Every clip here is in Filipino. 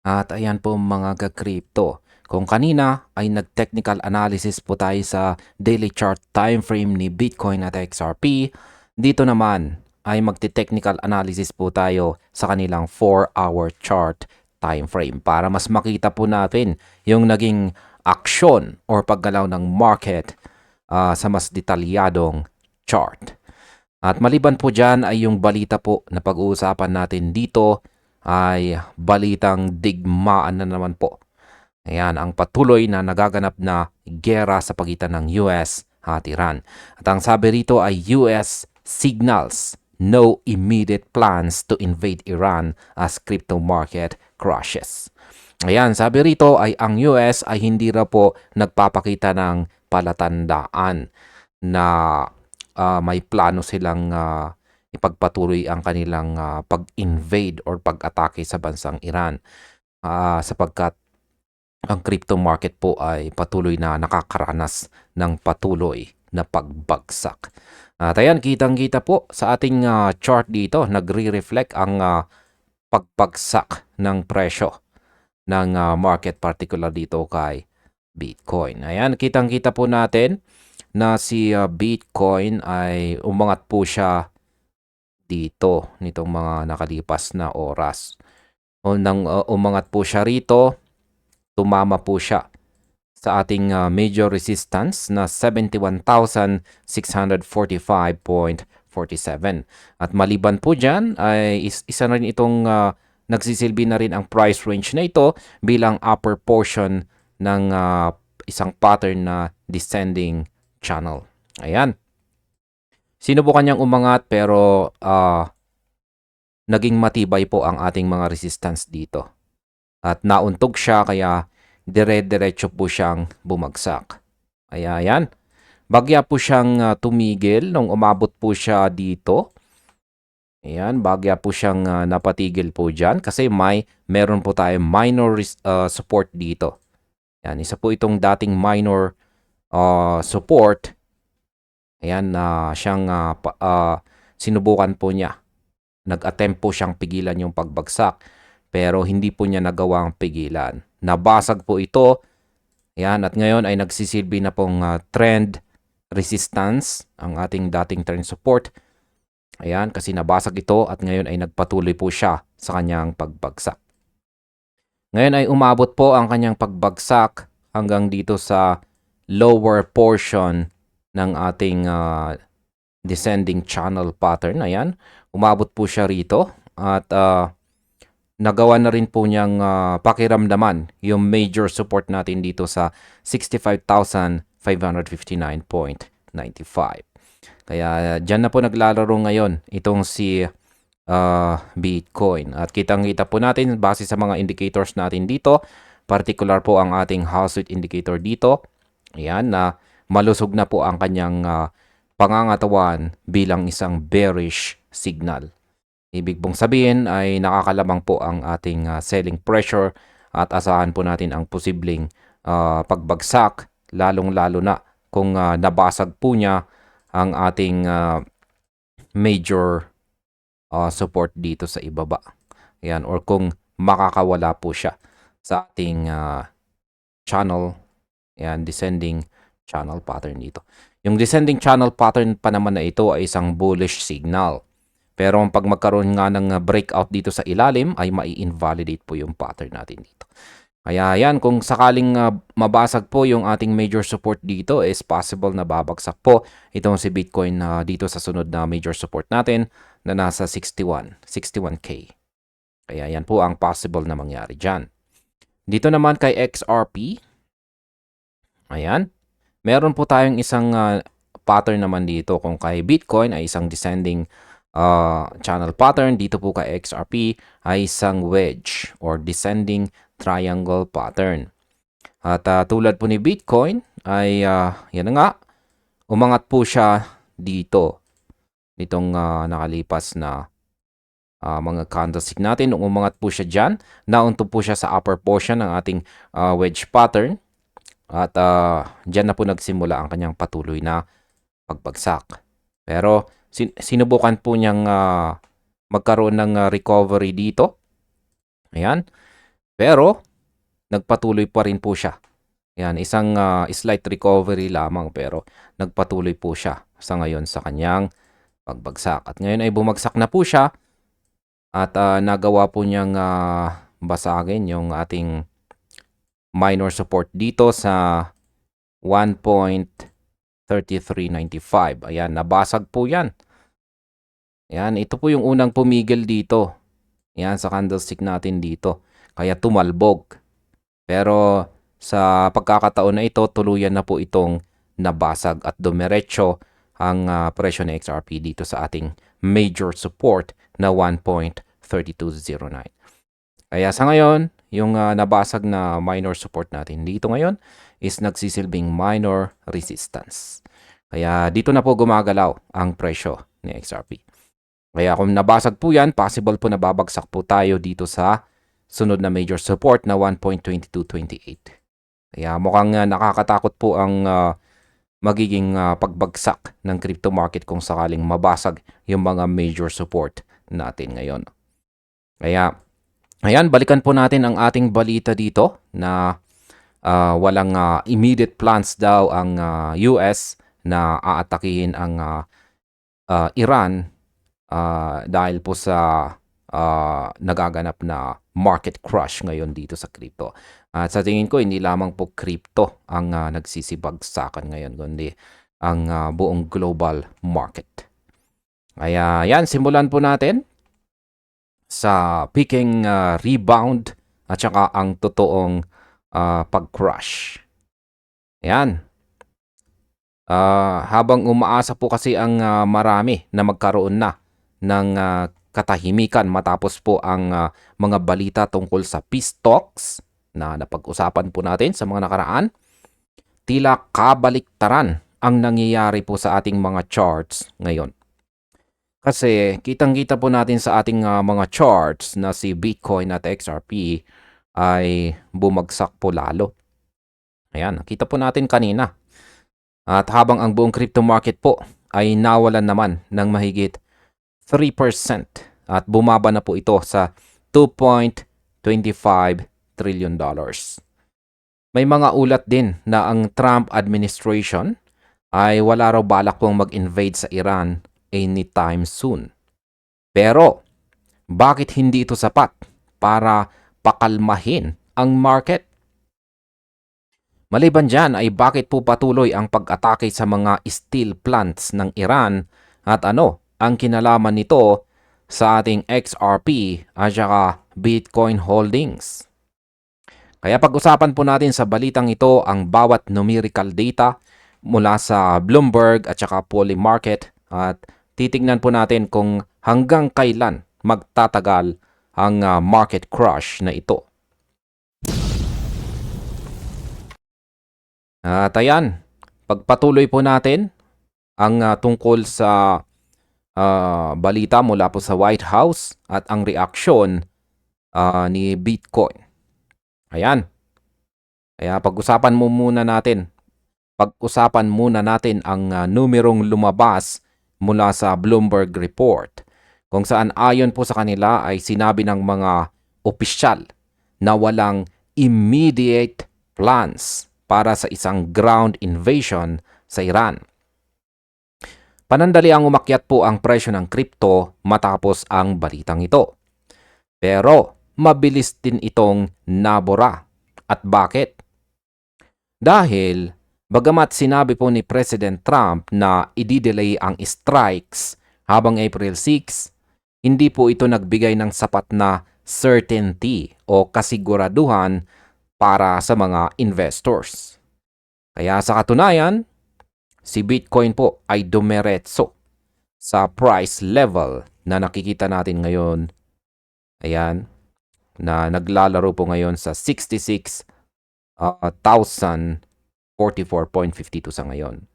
At ayan po mga ka-crypto. Kung kanina ay nag-technical analysis po tayo sa daily chart time frame ni Bitcoin at XRP, dito naman ay magti-technical analysis po tayo sa kanilang 4-hour chart time frame para mas makita po natin yung naging aksyon or paggalaw ng market sa mas detalyadong chart. At maliban po dyan ay yung balita po na pag-uusapan natin dito ay balitang digmaan na naman po. Ayan, ang patuloy na nagaganap na gera sa pagitan ng US at Iran. At ang sabi rito ay US signals no immediate plans to invade Iran as crypto market crashes. Ayan, sabi rito ay ang US ay hindi raw po nagpapakita ng palatandaan na may plano silang ipagpatuloy ang kanilang pag-invade or pag-atake sa bansang Iran sapagkat ang crypto market po ay patuloy na nakakaranas ng patuloy na pagbagsak. At ayan, kitang-kita po sa ating chart dito, nagre-reflect ang pagbagsak ng presyo ng market particular dito kay Bitcoin. Ayan, kitang-kita po natin na si Bitcoin ay umangat po siya dito nitong mga nakalipas na oras. O nang umangat po siya rito, tumama po siya sa ating major resistance na 71,645.47. At maliban po dyan, ay isa na rin itong nagsisilbi na rin ang price range na ito bilang upper portion ng isang pattern na descending channel. Ayan. Sinubukan niyang umangat pero naging matibay po ang ating mga resistance dito. At nauntog siya kaya dire-diretso po siyang bumagsak. Kaya yan. Bagya po siyang tumigil nung umabot po siya dito. Ayan, bagya po siyang napatigil po dyan kasi meron po tayong minor support dito. Yan, isa po itong dating minor support. Ayan, siyang sinubukan po niya. Nag-attempt po siyang pigilan yung pagbagsak pero hindi po niya nagawang pigilan. Nabasag po ito. Ayan, at ngayon ay nagsisilbi na pong trend resistance ang ating dating trend support. Ayan, kasi nabasag ito at ngayon ay nagpatuloy po siya sa kanyang pagbagsak. Ngayon ay umabot po ang kanyang pagbagsak hanggang dito sa lower portion ng ating descending channel pattern. Ayan, umabot po siya rito at nagawa na rin po niyang pakiramdaman yung major support natin dito sa 65,559.95. Kaya dyan na po naglalaro ngayon itong si Bitcoin. At kitang-kita po natin base sa mga indicators natin dito, particular po ang ating House Rate Indicator dito. Ayan, na malusog na po ang kanyang pangangatawan bilang isang bearish signal. Ibig pong sabihin ay nakakalamang po ang ating selling pressure at asahan po natin ang posibleng pagbagsak lalong-lalo na kung nabasag po niya ang ating major support dito sa ibaba. Yan, or kung makakawala po siya sa ating channel, yan, descending channel pattern dito. Yung descending channel pattern pa naman na ito ay isang bullish signal. Pero pag magkaroon nga ng breakout dito sa ilalim, ay mai-invalidate po yung pattern natin dito. Kaya yan, kung sakaling mabasag po yung ating major support dito, is possible na babagsak po itong si Bitcoin dito sa sunod na major support natin na nasa 61K. Kaya yan po ang possible na mangyari dyan. Dito naman kay XRP, ayan, meron po tayong isang pattern naman dito. Kung kay Bitcoin ay isang descending channel pattern, dito po kay XRP ay isang wedge or descending triangle pattern. At tulad po ni Bitcoin ay yan nga, umangat po siya dito nitong nakalipas na mga candlestick natin. Nung umangat po siya dyan, naunto po siya sa upper portion ng ating wedge pattern at dyan na po nagsimula ang kanyang patuloy na pagbagsak. Pero sinubukan po niyang magkaroon ng recovery dito. Ayan. Pero nagpatuloy pa rin po siya. Yan, isang slight recovery lamang pero nagpatuloy po siya sa ngayon sa kanyang pagbagsak. At ngayon ay bumagsak na po siya at nagawa po niyang basagin yung ating minor support dito sa 1.3395. Ayan, nabasag po yan. Ayan, ito po yung unang pumigil dito. Ayan, sa candlestick natin dito. Kaya tumalbog. Pero sa pagkakataon na ito, tuluyan na po itong nabasag at dumiretso ang presyo ng XRP dito sa ating major support na 1.3209. Kaya sa ngayon, yung nabasag na minor support natin dito ngayon is nagsisilbing minor resistance. Kaya dito na po gumagalaw ang presyo ni XRP. Kaya kung nabasag po yan, possible po na babagsak po tayo dito sa sunod na major support na 1.2228. Kaya mukhang nakakatakot po ang magiging pagbagsak ng crypto market kung sakaling mabasag yung mga major support natin ngayon. Kaya, ayan, balikan po natin ang ating balita dito na walang immediate plans daw ang US na aatakihin ang Iran dahil po sa nagaganap na market crash ngayon dito sa crypto. At sa tingin ko, hindi lamang po crypto ang nagsisibagsakan ngayon, kundi ang buong global market. Kaya yan, simulan po natin sa peaking rebound at saka ang totoong pag-crash. Yan. Habang umaasa po kasi ang marami na magkaroon na ng katahimikan matapos po ang mga balita tungkol sa peace talks na napag-usapan po natin sa mga nakaraan, tila kabaliktaran ang nangyayari po sa ating mga charts ngayon. Kasi kitang-kita po natin sa ating mga charts na si Bitcoin at XRP ay bumagsak po lalo. Ayan, nakita po natin kanina. At habang ang buong crypto market po ay nawalan naman ng mahigit 3% at bumaba na po ito sa $2.25 trillion. May mga ulat din na ang Trump administration ay wala raw balak pong mag-invade sa Iran anytime soon. Pero bakit hindi ito sapat para pakalmahin ang market? Maliban dyan ay bakit po patuloy ang pag-atake sa mga steel plants ng Iran at ano ang kinalaman nito sa ating XRP at saka Bitcoin holdings? Kaya pag-usapan po natin sa balitang ito ang bawat numerical data mula sa Bloomberg at saka Polymarket at titignan po natin kung hanggang kailan magtatagal ang market crash na ito. At ayan, pagpatuloy po natin ang tungkol sa balita mula po sa White House at ang reaksyon ni Bitcoin. Ayan. Kaya pag-usapan muna natin ang numerong lumabas mula sa Bloomberg report kung saan ayon po sa kanila ay sinabi ng mga opisyal na walang immediate plans para sa isang ground invasion sa Iran. Panandali ang umakyat po ang presyo ng crypto matapos ang balitang ito. Pero mabilis din itong nabura. At bakit? Dahil bagamat sinabi po ni President Trump na i-delay ang strikes habang April 6, hindi po ito nagbigay ng sapat na certainty o kasiguraduhan para sa mga investors. Kaya sa katunayan, si Bitcoin po ay dumiretso sa price level na nakikita natin ngayon. Ayan, na naglalaro po ngayon sa 66,044.52 sa ngayon.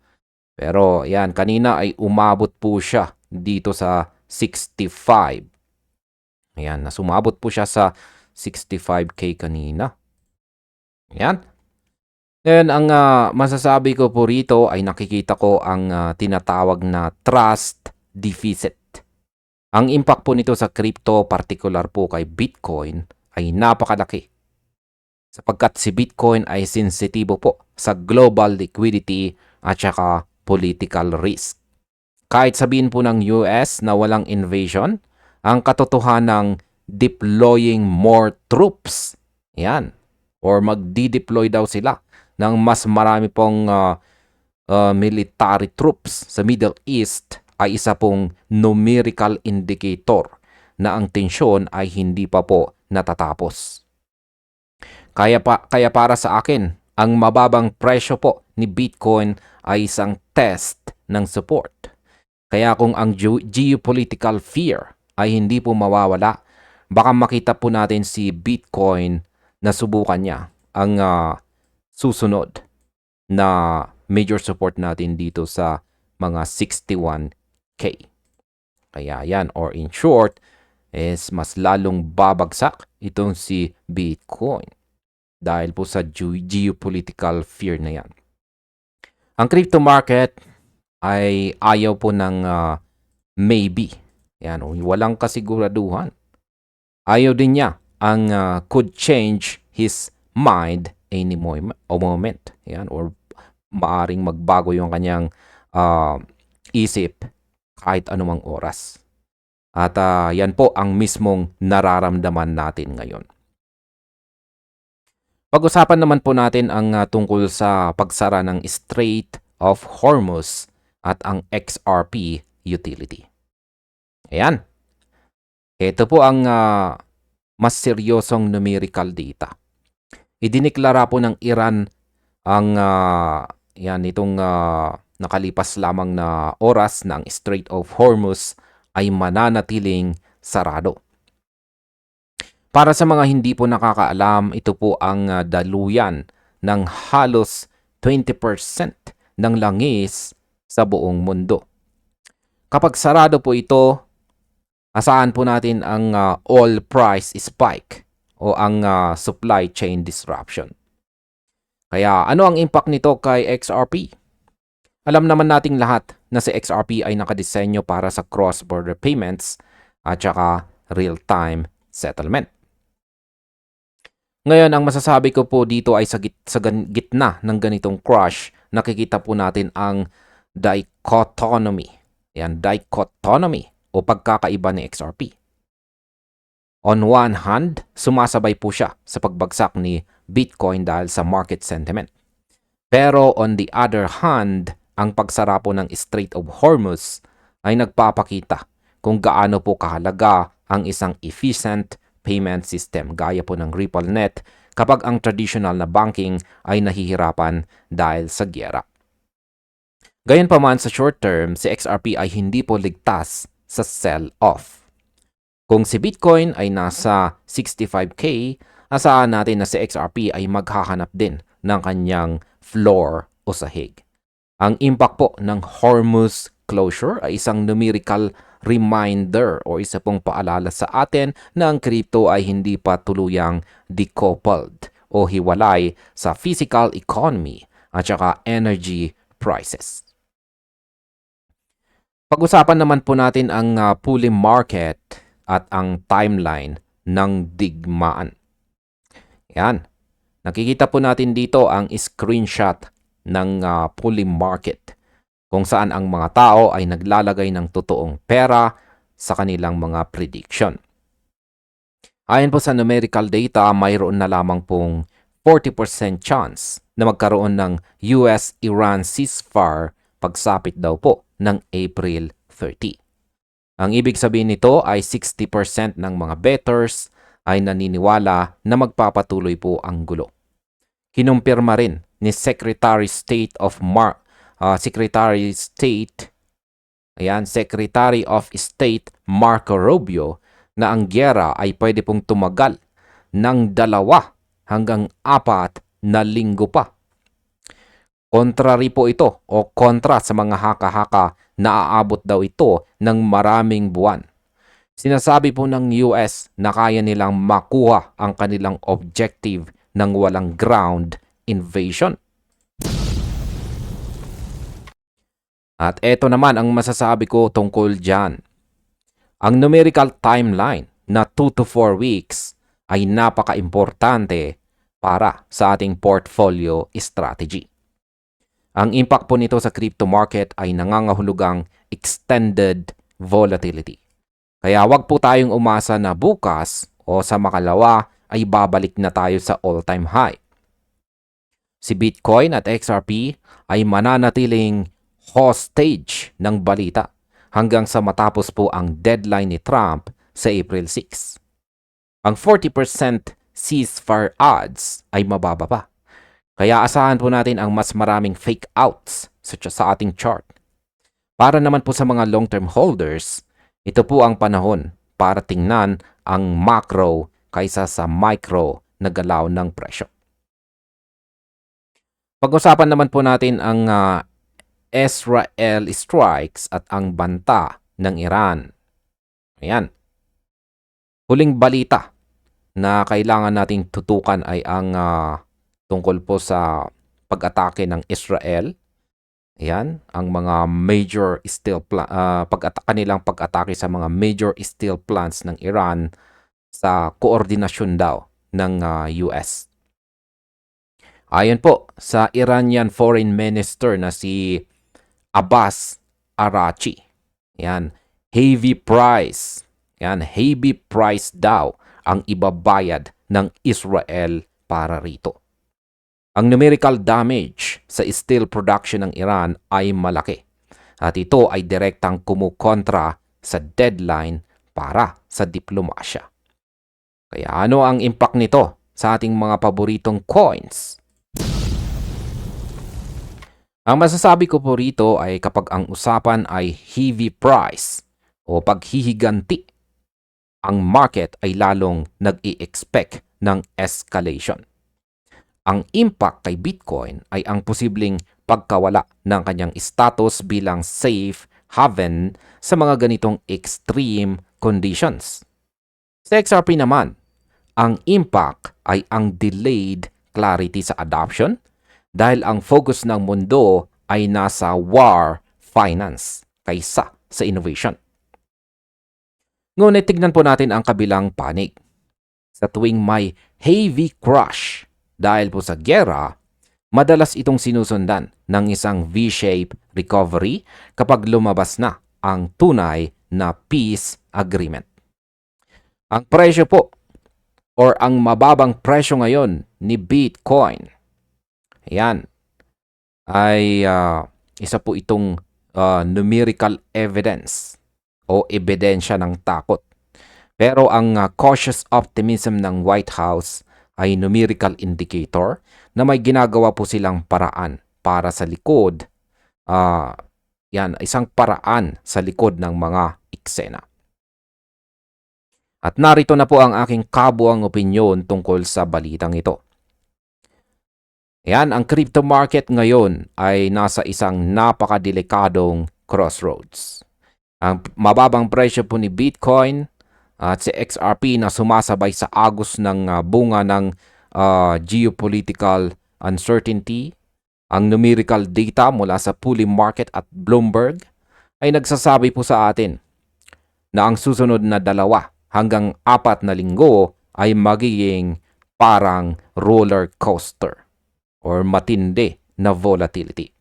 Pero ayan, kanina ay umabot po siya dito sa 65. Ayan, nasumabot po siya sa 65K kanina. Ayan. Ngayon, ang masasabi ko po rito ay nakikita ko ang tinatawag na trust deficit. Ang impact po nito sa crypto, particular po kay Bitcoin, ay napakalaki. sapagkat si Bitcoin ay sensitibo po sa global liquidity at saka political risk. Kahit sabihin po ng US na walang invasion, ang katotohanan ng deploying more troops, yan, or magdi-deploy daw sila ng mas marami pong military troops sa Middle East ay isa pong numerical indicator na ang tensyon ay hindi pa po natatapos. Kaya para sa akin, ang mababang presyo po ni Bitcoin ay isang test ng support. Kaya kung ang geopolitical fear ay hindi po mawawala, baka makita po natin si Bitcoin na subukan niya ang susunod na major support natin dito sa mga 61K. Kaya yan, or in short, is mas lalong babagsak itong si Bitcoin dahil po sa geopolitical fear na yan. Ang crypto market ay ayaw po ng maybe. Yan, walang kasiguraduhan. Ayaw din niya ang could change his mind any moment. Yan, or maaring magbago yung kanyang isip kahit anumang oras. At yan po ang mismong nararamdaman natin ngayon. Pag-usapan naman po natin ang tungkol sa pagsara ng Strait of Hormuz at ang XRP utility. Ayan. Ito po ang mas seryosong numerical data. Idiniklara po ng Iran ang itong nakalipas lamang na oras ng Strait of Hormuz ay mananatiling sarado. Para sa mga hindi po nakakaalam, ito po ang daluyan ng halos 20% ng langis sa buong mundo. Kapag sarado po ito, asahan po natin ang oil price spike o ang supply chain disruption. Kaya ano ang impact nito kay XRP? Alam naman nating lahat na si XRP ay nakadisenyo para sa cross-border payments at saka real-time settlement. Ngayon, ang masasabi ko po dito ay sa gitna ng ganitong crash, nakikita po natin ang dichotomy. Yan, dichotomy o pagkakaiba ni XRP. On one hand, sumasabay po siya sa pagbagsak ni Bitcoin dahil sa market sentiment. Pero on the other hand, ang pagsara po ng Strait of Hormuz ay nagpapakita kung gaano po kahalaga ang isang efficient payment system gaya po ng RippleNet kapag ang traditional na banking ay nahihirapan dahil sa giyera. Gayunpaman sa short term, si XRP ay hindi po ligtas sa sell-off. Kung si Bitcoin ay nasa 65K, asahan natin na si XRP ay maghahanap din ng kanyang floor o sahig. Ang impact po ng Hormuz closure ay isang numerical reminder o isa pong paalala sa atin na ang crypto ay hindi pa tuluyang decoupled o hiwalay sa physical economy at saka energy prices. Pag-usapan naman po natin ang pooling market at ang timeline ng digmaan. Yan. Nakikita po natin dito ang screenshot ng pooling market kung saan ang mga tao ay naglalagay ng totoong pera sa kanilang mga prediction. Ayon po sa numerical data, mayroon na lamang pong 40% chance na magkaroon ng US-Iran ceasefire pagsapit daw po ng April 30. Ang ibig sabihin nito ay 60% ng mga bettors ay naniniwala na magpapatuloy po ang gulo. Kinumpirma rin ni Secretary of State Marco Rubio na ang giyera ay pwede pong tumagal ng 2 hanggang 4 na linggo pa. Contrary po ito o kontra sa mga haka-haka na aabot daw ito ng maraming buwan. Sinasabi po ng US na kaya nilang makuha ang kanilang objective ng walang ground invasion. At eto naman ang masasabi ko tungkol dyan. Ang numerical timeline na 2 to 4 weeks ay napaka-importante para sa ating portfolio strategy. Ang impact po nito sa crypto market ay nangangahulugang extended volatility. Kaya wag po tayong umasa na bukas o sa makalawa ay babalik na tayo sa all-time high. Si Bitcoin at XRP ay mananatiling hostage ng balita hanggang sa matapos po ang deadline ni Trump sa April 6. Ang 40% ceasefire odds ay mababa pa. Kaya asahan po natin ang mas maraming fake outs sa ating chart. Para naman po sa mga long-term holders, ito po ang panahon para tingnan ang macro kaysa sa micro na galaw ng presyo. Pag-usapan naman po natin ang Israel strikes at ang banta ng Iran. Ayan. Huling balita na kailangan nating tutukan ay ang tungkol po sa pag-atake ng Israel. Ayan, ang mga major steel kanilang pag-atake sa mga major steel plants ng Iran sa koordinasyon daw ng US. Ayon po sa Iranian Foreign Minister na si Abbas Araghchi. Ayan, heavy price daw ang ibabayad ng Israel para rito. Ang numerical damage sa steel production ng Iran ay malaki at ito ay direktang kumukontra sa deadline para sa diplomasya. Kaya ano ang impact nito sa ating mga paboritong coins? Ang masasabi ko po rito ay kapag ang usapan ay heavy price o paghihiganti, ang market ay lalong nag-i-expect ng escalation. Ang impact kay Bitcoin ay ang posibleng pagkawala ng kanyang status bilang safe haven sa mga ganitong extreme conditions. Sa XRP naman, ang impact ay ang delayed clarity sa adoption dahil ang focus ng mundo ay nasa war finance kaysa sa innovation. Ngunit tignan po natin ang kabilang panig. Sa tuwing may heavy crash dahil po sa giyera, madalas itong sinusundan ng isang V-shaped recovery kapag lumabas na ang tunay na peace agreement. Ang presyo po or ang mababang presyo ngayon ni Bitcoin, ayan, ay isa po itong numerical evidence o ebidensya ng takot. Pero ang cautious optimism ng White House ay numerical indicator na may ginagawa po silang paraan para sa likod. Isang paraan sa likod ng mga eksena. At narito na po ang aking kabuang opinyon tungkol sa balitang ito. Yan, ang crypto market ngayon ay nasa isang napakadelikadong crossroads. Ang mababang presyo po ni Bitcoin at si XRP na sumasabay sa agos ng bunga ng geopolitical uncertainty, ang numerical data mula sa Pulling Market at Bloomberg ay nagsasabi po sa atin na ang susunod na 2 hanggang 4 na linggo ay magiging parang roller coaster or matindi na volatility.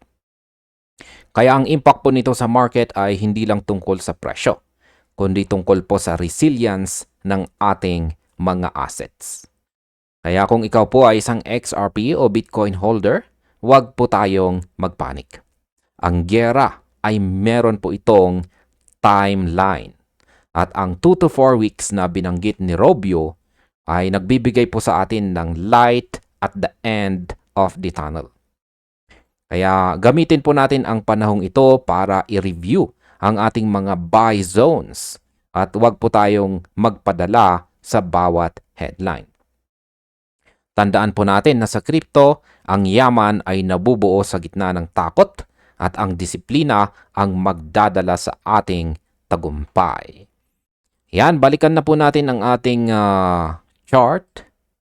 Kaya ang impact po nito sa market ay hindi lang tungkol sa presyo, kundi tungkol po sa resilience ng ating mga assets. Kaya kung ikaw po ay isang XRP o Bitcoin holder, huwag po tayong magpanik. Ang giyera ay meron po itong timeline. At ang 2 to 4 weeks na binanggit ni Robio ay nagbibigay po sa atin ng light at the end of the tunnel. Kaya gamitin po natin ang panahong ito para i-review ang ating mga buy zones at huwag po tayong magpadala sa bawat headline. Tandaan po natin na sa crypto, ang yaman ay nabubuo sa gitna ng takot at ang disiplina ang magdadala sa ating tagumpay. Yan, balikan na po natin ang ating chart.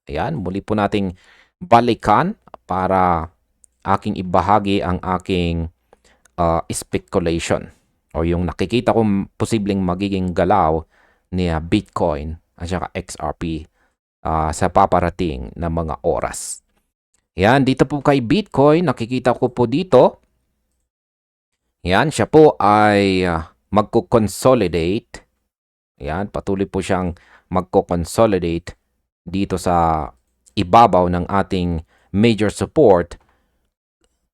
Ayan, muli po nating balikan para aking ibahagi ang aking speculation o yung nakikita kong posibleng magiging galaw ni Bitcoin at saka XRP sa paparating na mga oras. Yan, dito po kay Bitcoin, nakikita ko po dito. Yan, siya po ay magko-consolidate. Yan, patuloy po siyang magko-consolidate dito sa ibabaw ng ating major support.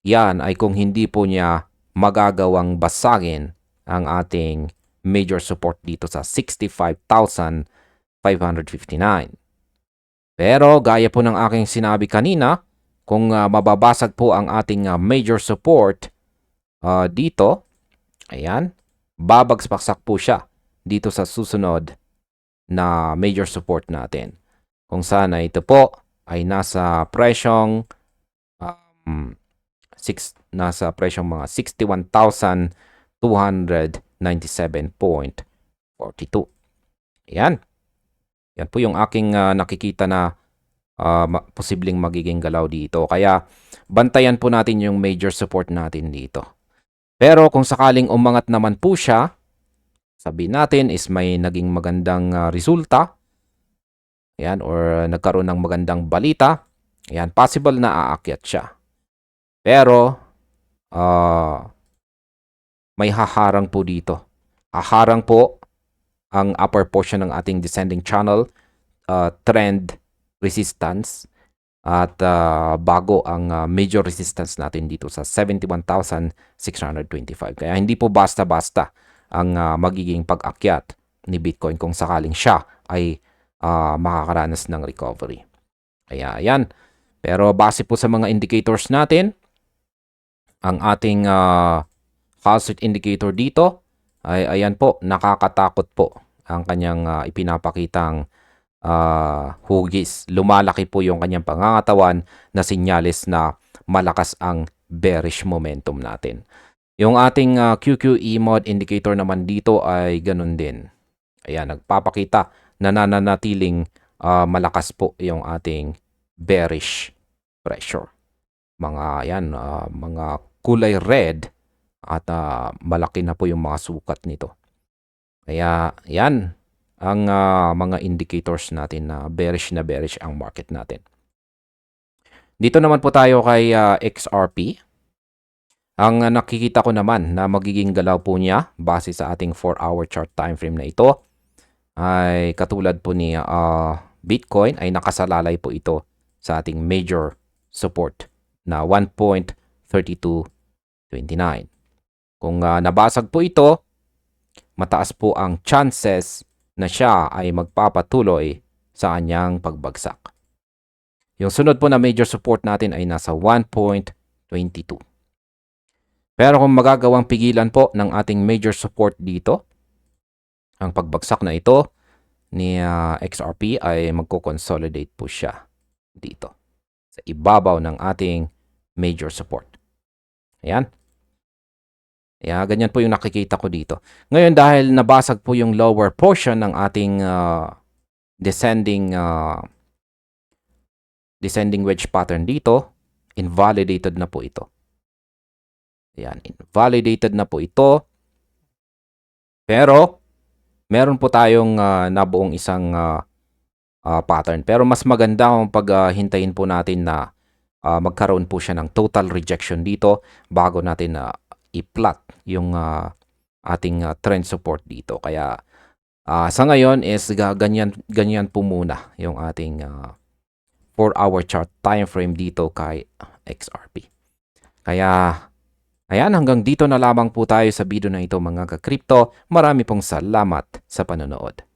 Yan ay kung hindi po niya magagawang basagin ang ating major support dito sa 65,559. Pero gaya po ng aking sinabi kanina, kung mababasag po ang ating major support dito, ayan, babagsak po siya dito sa susunod na major support natin. Kung sana ito po ay nasa presyong nasa presyong mga 61,297.42. Ayan. Yan po yung aking nakikita na posibleng magiging galaw dito. Kaya bantayan po natin yung major support natin dito. Pero kung sakaling umangat naman po siya, sabihin natin is may naging magandang resulta, ayan, or nagkaroon ng magandang balita, ayan, possible na aakyat siya. Pero may haharang po dito. Haharang po ang upper portion ng ating descending channel trend resistance at bago ang major resistance natin dito sa 71,625. Kaya hindi po basta-basta ang magiging pag-akyat ni Bitcoin kung sakaling siya ay makakaranas ng recovery. Kaya yan. Pero base po sa mga indicators natin, ang ating Hall-Street indicator dito ay ayan po, nakakatakot po ang kanyang ipinapakitang hugis. Lumalaki po yung kanyang pangangatawan na sinyalis na malakas ang bearish momentum natin. Yung ating QQE mod indicator naman dito ay ganun din. Ayan, nagpapakita na nananatiling malakas po yung ating bearish pressure. Mga kulay red at malaki na po yung mga sukat nito. Kaya yan ang mga indicators natin na bearish ang market natin. Dito naman po tayo kay XRP. Ang nakikita ko naman na magiging galaw po niya base sa ating 4-hour chart time frame na ito ay katulad po ni Bitcoin ay nakasalalay po ito sa ating major support na 1.3229. Kung nabasag po ito, mataas po ang chances na siya ay magpapatuloy sa kanyang pagbagsak. Yung sunod po na major support natin ay nasa 1.22. Pero kung magagawang pigilan po ng ating major support dito, ang pagbagsak na ito ni XRP ay magko-consolidate po siya dito sa ibabaw ng ating major support. Ayan. Yeah, ganyan po yung nakikita ko dito. Ngayon dahil nabasag po yung lower portion ng ating descending wedge pattern dito, invalidated na po ito. Ayan, invalidated na po ito. Pero meron po tayong nabuong isang pattern. Pero mas maganda kung paghintayin po natin na magkaroon po siya ng total rejection dito bago natin i-plot yung ating trend support dito. Kaya sa ngayon is ganyan po muna yung ating 4-hour chart time frame dito kay XRP. Kaya ayan, hanggang dito na lamang po tayo sa video na ito mga ka-crypto. Marami pong salamat sa panonood.